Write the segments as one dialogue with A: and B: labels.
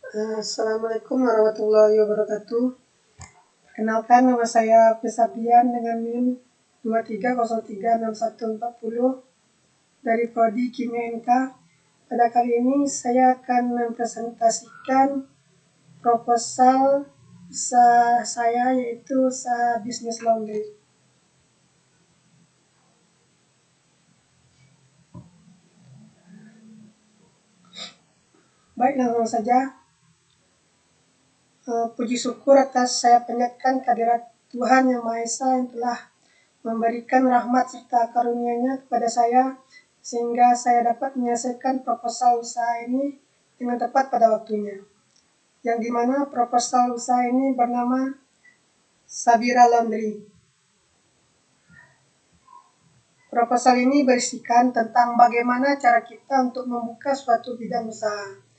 A: Assalamualaikum warahmatullahi wabarakatuh. Kenalkan, nama saya Pesapian dengan NIM 23036140 dari Prodi Kimia NK. Pada kali ini saya akan mempresentasikan proposal usaha saya, yaitu usaha bisnis laundry. Baik, langsung saja. Puji syukur atas saya panjatkan kehadirat Tuhan Yang Maha Esa yang telah memberikan rahmat serta karunia-Nya kepada saya sehingga saya dapat menyelesaikan proposal usaha ini dengan tepat pada waktunya. Yang dimana proposal usaha ini bernama Sabira Laundry. Proposal ini berisikan tentang bagaimana cara kita untuk membuka suatu bidang usaha,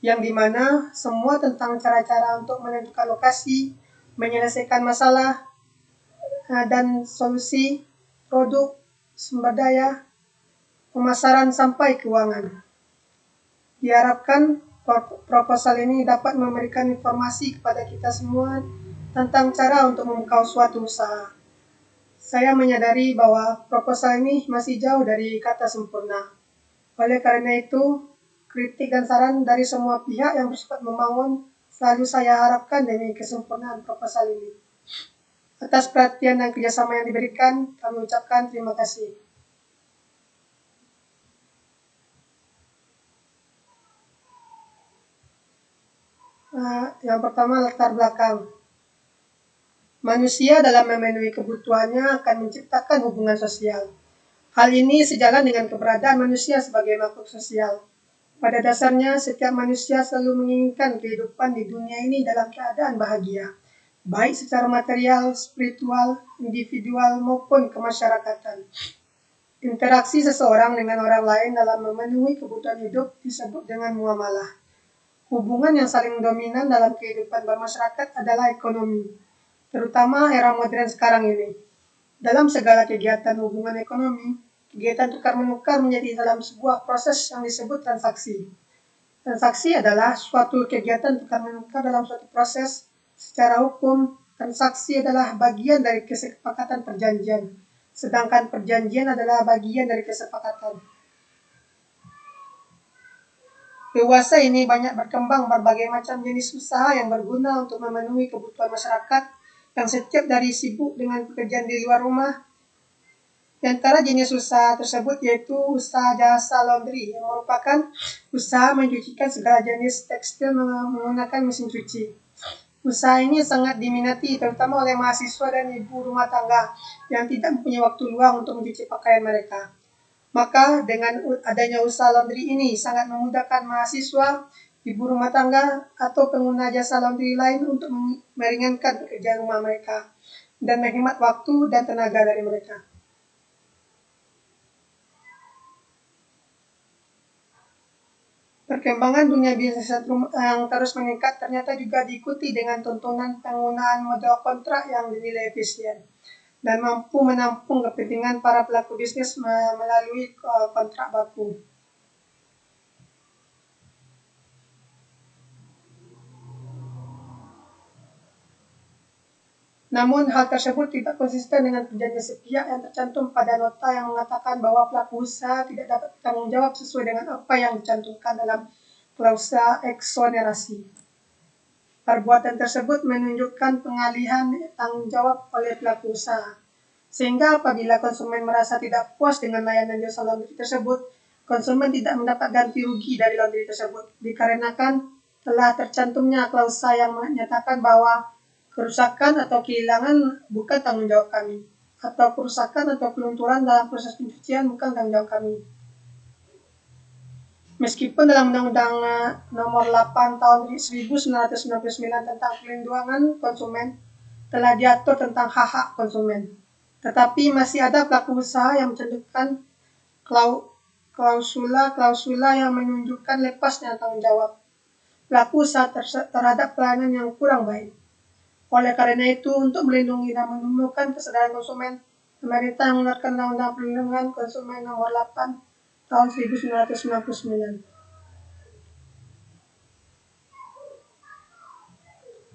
A: yang dimana semua tentang cara-cara untuk menentukan lokasi, menyelesaikan masalah, dan solusi, produk, sumber daya, pemasaran sampai keuangan. Diharapkan proposal ini dapat memberikan informasi kepada kita semua tentang cara untuk membuka suatu usaha. Saya menyadari bahwa proposal ini masih jauh dari kata sempurna. Oleh karena itu, kritik dan saran dari semua pihak yang bersifat membangun selalu saya harapkan demi kesempurnaan proposal ini. Atas perhatian dan kerjasama yang diberikan, kami ucapkan terima kasih. Yang pertama, latar belakang. Manusia dalam memenuhi kebutuhannya akan menciptakan hubungan sosial. Hal ini sejalan dengan keberadaan manusia sebagai makhluk sosial. Pada dasarnya, setiap manusia selalu menginginkan kehidupan di dunia ini dalam keadaan bahagia, baik secara material, spiritual, individual, maupun kemasyarakatan. Interaksi seseorang dengan orang lain dalam memenuhi kebutuhan hidup disebut dengan muamalah. Hubungan yang saling dominan dalam kehidupan bermasyarakat adalah ekonomi, terutama era modern sekarang ini. Dalam segala kegiatan hubungan ekonomi, kegiatan tukar-menukar menjadi dalam sebuah proses yang disebut transaksi. Transaksi adalah suatu kegiatan tukar-menukar dalam suatu proses. Secara hukum, transaksi adalah bagian dari kesepakatan perjanjian, sedangkan perjanjian adalah bagian dari kesepakatan. Dewasa ini banyak berkembang berbagai macam jenis usaha yang berguna untuk memenuhi kebutuhan masyarakat yang setiap dari sibuk dengan pekerjaan di luar rumah. Di antara jenis usaha tersebut yaitu usaha jasa laundry, yang merupakan usaha mencucikan segala jenis tekstil menggunakan mesin cuci. Usaha ini sangat diminati terutama oleh mahasiswa dan ibu rumah tangga yang tidak mempunyai waktu luang untuk mencuci pakaian mereka. Maka dengan adanya usaha laundry ini sangat memudahkan mahasiswa, ibu rumah tangga, atau pengguna jasa laundry lain untuk meringankan pekerjaan rumah mereka dan menghemat waktu dan tenaga dari mereka. Perkembangan dunia bisnis yang terus meningkat ternyata juga diikuti dengan tuntunan penggunaan model kontrak yang dinilai efisien dan mampu menampung kepentingan para pelaku bisnis melalui kontrak baku. Namun, hal tersebut tidak konsisten dengan perjanjian sepihak yang tercantum pada nota yang mengatakan bahwa pelaku usaha tidak dapat bertanggung jawab sesuai dengan apa yang dicantumkan dalam klausa eksonerasi. Perbuatan tersebut menunjukkan pengalihan tanggung jawab oleh pelaku usaha. Sehingga apabila konsumen merasa tidak puas dengan layanan jasa laundry tersebut, konsumen tidak mendapat ganti rugi dari laundry tersebut, dikarenakan telah tercantumnya klausa yang menyatakan bahwa kerusakan atau kehilangan bukan tanggung jawab kami, atau kerusakan atau kelunturan dalam proses pencucian bukan tanggung jawab kami. Meskipun dalam Undang-Undang Nomor 8 Tahun 1999 tentang Perlindungan Konsumen telah diatur tentang hak-hak konsumen, tetapi masih ada pelaku usaha yang mencantumkan klausula yang menunjukkan lepasnya tanggung jawab pelaku usaha terhadap pelayanan yang kurang baik. Oleh karena itu, untuk melindungi dan menumbuhkan kesadaran konsumen, pemerintah mengeluarkan Undang-Undang Perlindungan Konsumen Nomor 8 Tahun 1999.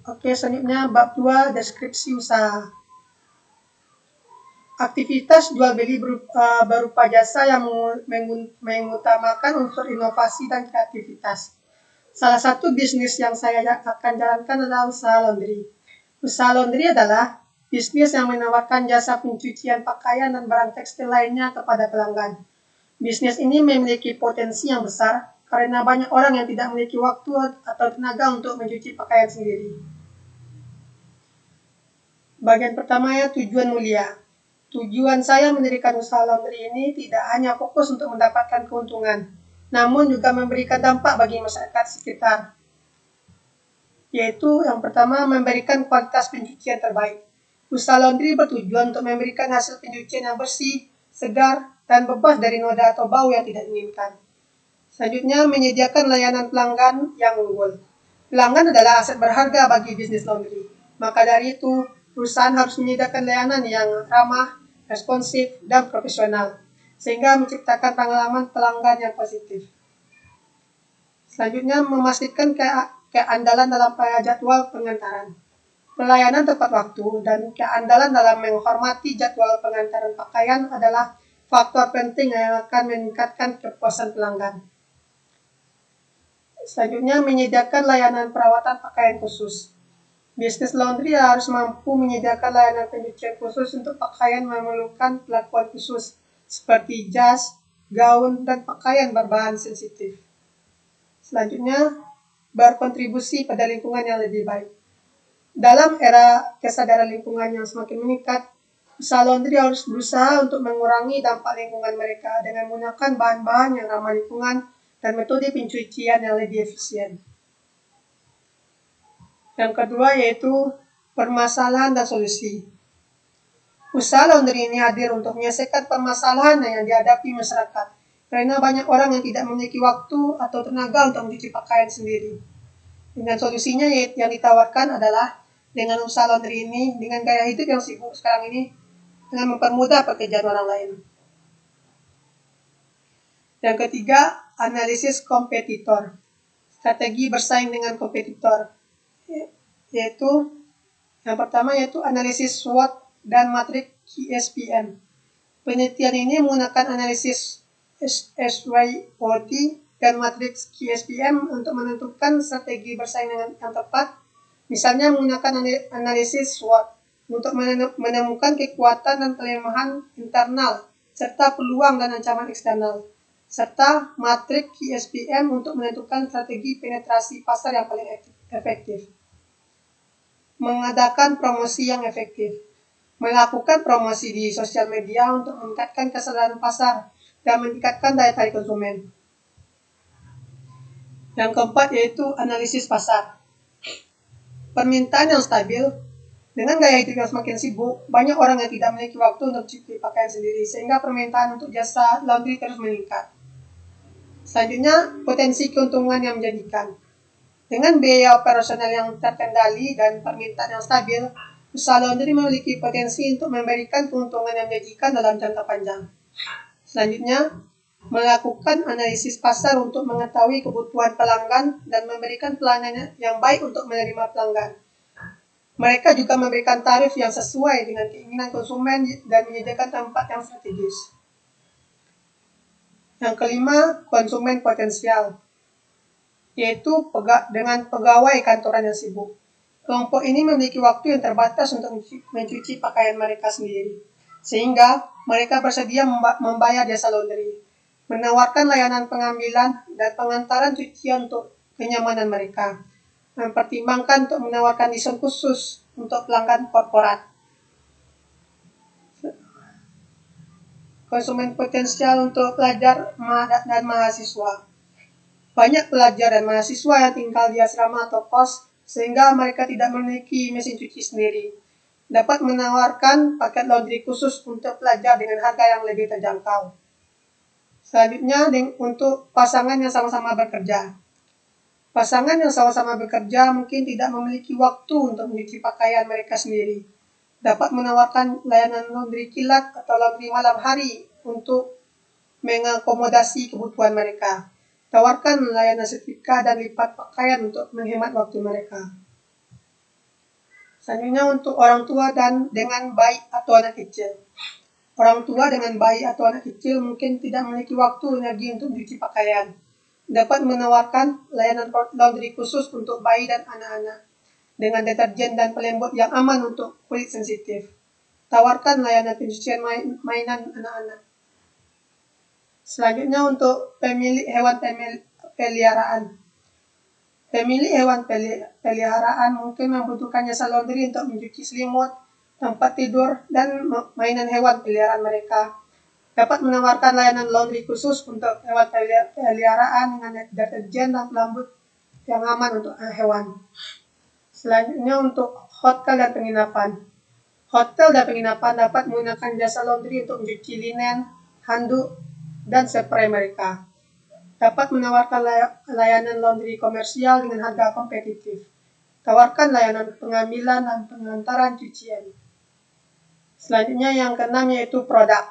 A: Oke, selanjutnya bab 2, deskripsi usaha. Aktivitas jual beli berupa jasa yang mengutamakan unsur inovasi dan kreativitas. Salah satu bisnis yang saya akan jalankan adalah usaha laundry. Usaha laundry adalah bisnis yang menawarkan jasa pencucian pakaian dan barang tekstil lainnya kepada pelanggan. Bisnis ini memiliki potensi yang besar karena banyak orang yang tidak memiliki waktu atau tenaga untuk mencuci pakaian sendiri. Bagian pertamanya, tujuan mulia. Tujuan saya mendirikan usaha laundry ini tidak hanya fokus untuk mendapatkan keuntungan, namun juga memberikan dampak bagi masyarakat sekitar. Yaitu yang pertama, memberikan kualitas pencucian terbaik. Usaha laundry bertujuan untuk memberikan hasil pencucian yang bersih, segar, dan bebas dari noda atau bau yang tidak diinginkan. Selanjutnya, menyediakan layanan pelanggan yang unggul. Pelanggan adalah aset berharga bagi bisnis laundry. Maka dari itu, perusahaan harus menyediakan layanan yang ramah, responsif, dan profesional, sehingga menciptakan pengalaman pelanggan yang positif. Selanjutnya, memastikan keandalan dalam jadwal pengantaran. Pelayanan tepat waktu dan keandalan dalam menghormati jadwal pengantaran pakaian adalah faktor penting yang akan meningkatkan kepuasan pelanggan. Selanjutnya, menyediakan layanan perawatan pakaian khusus. Bisnis laundry harus mampu menyediakan layanan pencucian khusus untuk pakaian yang memerlukan perlakuan khusus, seperti jas, gaun, dan pakaian berbahan sensitif. Selanjutnya, berkontribusi pada lingkungan yang lebih baik. Dalam era kesadaran lingkungan yang semakin meningkat, usaha laundry harus berusaha untuk mengurangi dampak lingkungan mereka dengan menggunakan bahan-bahan yang ramah lingkungan dan metode pencucian yang lebih efisien. Yang kedua yaitu permasalahan dan solusi. Usaha laundry ini hadir untuk menyelesaikan permasalahan yang dihadapi masyarakat, karena banyak orang yang tidak memiliki waktu atau tenaga untuk mencuci pakaian sendiri. Dengan solusinya yang ditawarkan adalah dengan usaha laundry ini, dengan gaya hidup yang sibuk sekarang ini, dengan mempermudah pekerjaan orang lain. Yang ketiga, analisis kompetitor. Strategi bersaing dengan kompetitor. Yaitu, yang pertama yaitu analisis SWOT dan matriks QSPM. Penelitian ini menggunakan analisis SWOT dan matriks QSPM untuk menentukan strategi bersaing dengan yang tepat. Misalnya menggunakan analisis SWOT untuk menemukan kekuatan dan kelemahan internal, serta peluang dan ancaman eksternal, serta matriks QSPM untuk menentukan strategi penetrasi pasar yang paling efektif. Mengadakan promosi yang efektif. Melakukan promosi di sosial media untuk meningkatkan kesadaran pasar dan meningkatkan daya tarik konsumen. Yang keempat yaitu analisis pasar. Permintaan yang stabil. Dengan gaya hidup yang semakin sibuk, banyak orang yang tidak memiliki waktu untuk mencuci pakaian sendiri, sehingga permintaan untuk jasa laundry terus meningkat. Selanjutnya, potensi keuntungan yang menjanjikan. Dengan biaya operasional yang terkendali dan permintaan yang stabil, usaha laundry memiliki potensi untuk memberikan keuntungan yang menjanjikan dalam jangka panjang. Selanjutnya, melakukan analisis pasar untuk mengetahui kebutuhan pelanggan dan memberikan pelayanan yang baik untuk menerima pelanggan. Mereka juga memberikan tarif yang sesuai dengan keinginan konsumen dan menyediakan tempat yang strategis. Yang kelima, konsumen potensial, yaitu dengan pegawai kantoran yang sibuk. Kelompok ini memiliki waktu yang terbatas untuk mencuci pakaian mereka sendiri, sehingga mereka bersedia membayar jasa laundry, menawarkan layanan pengambilan dan pengantaran cucian untuk kenyamanan mereka, mempertimbangkan untuk menawarkan diskon khusus untuk pelanggan korporat. Konsumen potensial untuk pelajar dan mahasiswa. Banyak pelajar dan mahasiswa yang tinggal di asrama atau kos, sehingga mereka tidak memiliki mesin cuci sendiri. Dapat menawarkan paket laundry khusus untuk pelajar dengan harga yang lebih terjangkau. Selanjutnya, untuk pasangan yang sama-sama bekerja. Pasangan yang sama-sama bekerja mungkin tidak memiliki waktu untuk mencuci pakaian mereka sendiri. Dapat menawarkan layanan laundry kilat atau laundry malam hari untuk mengakomodasi kebutuhan mereka. Tawarkan layanan setrika dan lipat pakaian untuk menghemat waktu mereka. Selanjutnya untuk orang tua dan dengan bayi atau anak kecil. Orang tua dengan bayi atau anak kecil mungkin tidak memiliki waktu energi untuk mencuci pakaian. Dapat menawarkan layanan laundry khusus untuk bayi dan anak-anak dengan deterjen dan pelembut yang aman untuk kulit sensitif. Tawarkan layanan pencucian mainan anak-anak. Selanjutnya untuk pemilik hewan peliharaan. Pemilik hewan peliharaan mungkin membutuhkan jasa laundry untuk mencuci selimut, tempat tidur, dan mainan hewan peliharaan mereka. Dapat menawarkan layanan laundry khusus untuk hewan peliharaan dengan deterjen dan pelembut yang aman untuk hewan. Selanjutnya untuk hotel dan penginapan. Hotel dan penginapan dapat menggunakan jasa laundry untuk mencuci linen, handuk, dan spray mereka. Dapat menawarkan layanan laundry komersial dengan harga kompetitif. Tawarkan layanan pengambilan dan pengantaran cucian. Selanjutnya yang keenam yaitu produk.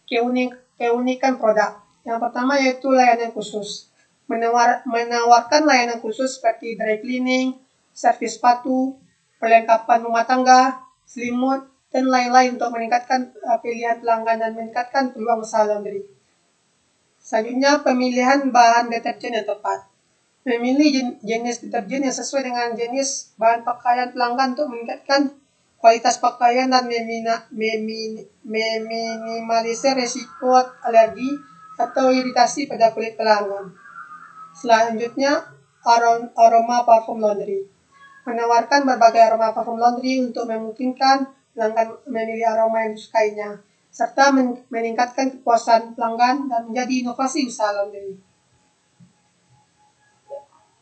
A: Keunikan produk. Yang pertama yaitu layanan khusus. Menawarkan layanan khusus seperti dry cleaning, servis sepatu, perlengkapan rumah tangga, selimut, dan lain-lain untuk meningkatkan pilihan pelanggan dan meningkatkan peluang usaha laundry. Selanjutnya, pemilihan bahan deterjen yang tepat. Memilih jenis deterjen yang sesuai dengan jenis bahan pakaian pelanggan untuk meningkatkan kualitas pakaian dan meminimalisir risiko alergi atau iritasi pada kulit pelanggan. Selanjutnya, aroma parfum laundry. Menawarkan berbagai aroma parfum laundry untuk memungkinkan pelanggan memilih aroma yang disukainya, serta meningkatkan kepuasan pelanggan dan menjadi inovasi usaha laundry.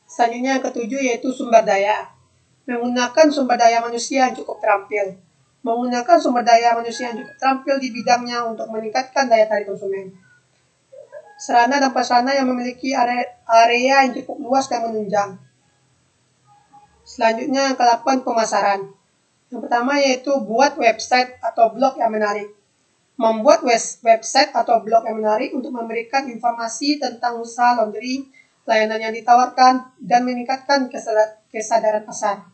A: Selanjutnya yang ketujuh yaitu sumber daya. Menggunakan sumber daya manusia yang cukup terampil. Menggunakan sumber daya manusia yang cukup terampil di bidangnya untuk meningkatkan daya tarik konsumen. Sarana dan prasarana yang memiliki area yang cukup luas dan menunjang. Selanjutnya yang ke-8 pemasaran. Yang pertama yaitu buat website atau blog yang menarik. Membuat website atau blog yang menarik untuk memberikan informasi tentang usaha laundry, layanan yang ditawarkan, dan meningkatkan kesadaran pasar.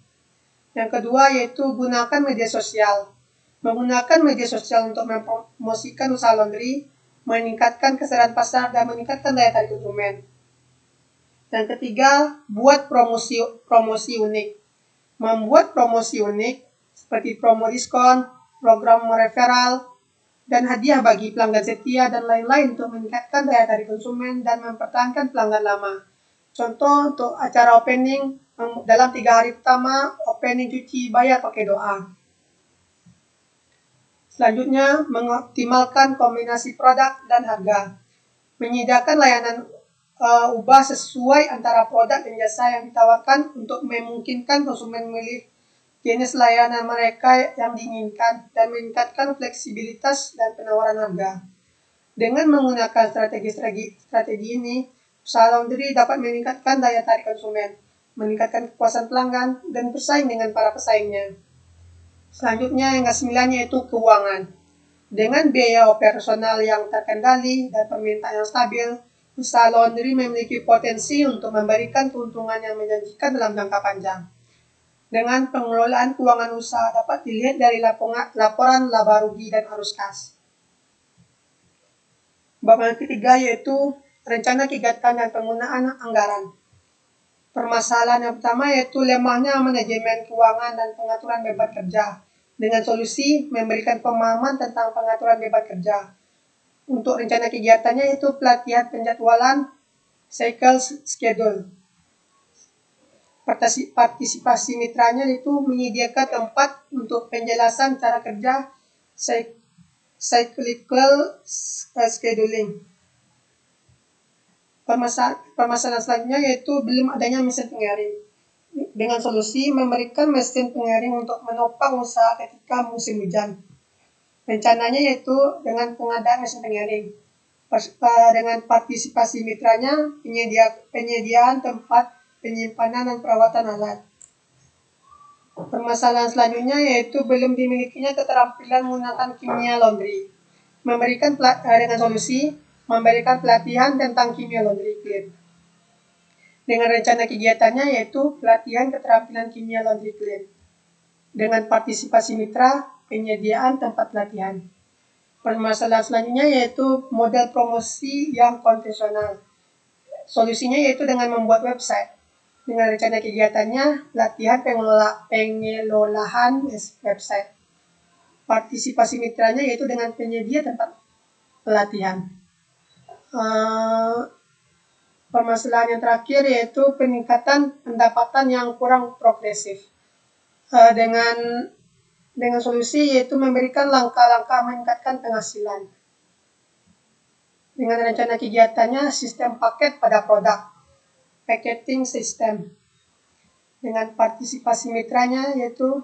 A: Yang kedua yaitu gunakan media sosial. Menggunakan media sosial untuk mempromosikan usaha laundry, meningkatkan kesadaran pasar, dan meningkatkan daya tarik konsumen. Yang ketiga, buat promosi unik. Membuat promosi unik seperti promo diskon, program referral, dan hadiah bagi pelanggan setia dan lain-lain untuk meningkatkan daya tarik konsumen dan mempertahankan pelanggan lama. Contoh untuk acara opening dalam 3 hari pertama, opening cuci bayar pakai doa. Selanjutnya, mengoptimalkan kombinasi produk dan harga. Menyediakan layanan ubah sesuai antara produk dan jasa yang ditawarkan untuk memungkinkan konsumen memilih jenis layanan mereka yang diinginkan dan meningkatkan fleksibilitas dan penawaran harga. Dengan menggunakan strategi ini, usaha laundry dapat meningkatkan daya tarik konsumen, meningkatkan kepuasan pelanggan, dan bersaing dengan para pesaingnya. Selanjutnya yang ke-9 yaitu keuangan. Dengan biaya operasional yang terkendali dan permintaan yang stabil, usaha laundry memiliki potensi untuk memberikan keuntungan yang menjanjikan dalam jangka panjang. Dengan pengelolaan keuangan usaha dapat dilihat dari laporan laba rugi dan arus kas. Bab yang ketiga yaitu rencana kegiatan dan penggunaan anggaran. Permasalahan yang pertama yaitu lemahnya manajemen keuangan dan pengaturan beban kerja. Dengan solusi memberikan pemahaman tentang pengaturan beban kerja. Untuk rencana kegiatannya yaitu pelatihan penjadwalan, cycle schedule. Partisipasi mitranya itu menyediakan tempat untuk penjelasan cara kerja cyclical scheduling. Permasalahan selanjutnya yaitu belum adanya mesin pengering. Dengan solusi memberikan mesin pengering untuk menopang usaha ketika musim hujan. Rencananya yaitu dengan pengadaan mesin pengering. Dengan partisipasi mitranya, penyediaan tempat penyimpanan dan perawatan alat. Permasalahan selanjutnya yaitu belum dimilikinya keterampilan menggunakan kimia laundry. Dengan solusi memberikan pelatihan tentang kimia laundry clean. Dengan rencana kegiatannya yaitu pelatihan keterampilan kimia laundry clean. Dengan partisipasi mitra, penyediaan tempat pelatihan. Permasalahan selanjutnya yaitu model promosi yang konvensional. Solusinya yaitu dengan membuat website. Dengan rencana kegiatannya, pelatihan pengelolaan website. Partisipasi mitranya yaitu dengan penyedia tempat pelatihan. Permasalahan yang terakhir yaitu peningkatan pendapatan yang kurang progresif. Dengan solusi yaitu memberikan langkah-langkah meningkatkan penghasilan. Dengan rencana kegiatannya sistem paket pada produk, packaging system. Dengan partisipasi mitranya yaitu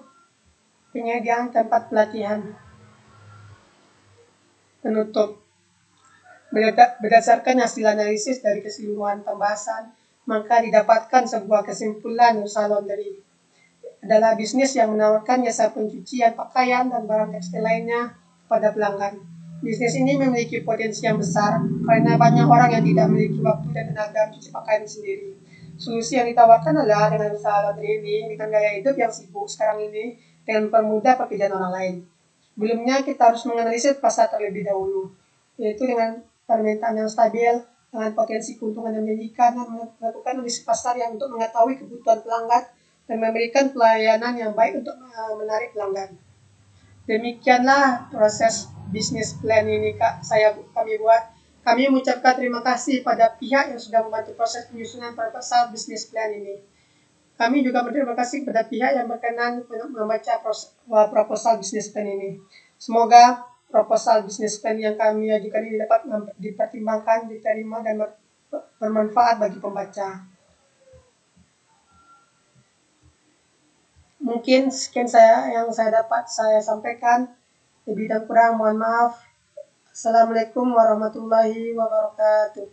A: penyediaan tempat pelatihan. Penutup. Berdasarkan hasil analisis dari keseluruhan pembahasan, maka didapatkan sebuah kesimpulan usaha laundry adalah bisnis yang menawarkan jasa pencucian pakaian dan barang tekstil lainnya pada pelanggan. Bisnis ini memiliki potensi yang besar karena banyak orang yang tidak memiliki waktu dan tenaga mencuci pakaian sendiri. Solusi yang ditawarkan adalah dengan usaha laundry ini, dengan gaya hidup yang sibuk sekarang ini, dengan mempermudah pekerjaan orang lain. Sebelumnya kita harus menganalisis pasar terlebih dahulu, yaitu dengan permintaan yang stabil, dengan potensi keuntungan yang menjanjikan, dan melakukan analisis pasar yang untuk mengetahui kebutuhan pelanggan dan memberikan pelayanan yang baik untuk menarik pelanggan. Demikianlah proses bisnis plan ini kami buat. Kami mengucapkan terima kasih pada pihak yang sudah membantu proses penyusunan proposal bisnis plan ini. Kami juga berterima kasih kepada pihak yang berkenan untuk membaca proposal bisnis plan ini. Semoga proposal bisnis plan yang kami ajukan ini dapat dipertimbangkan, diterima, dan bermanfaat bagi pembaca. Mungkin sekian yang saya dapat saya sampaikan. Lebih dan kurang mohon maaf. Assalamualaikum warahmatullahi wabarakatuh.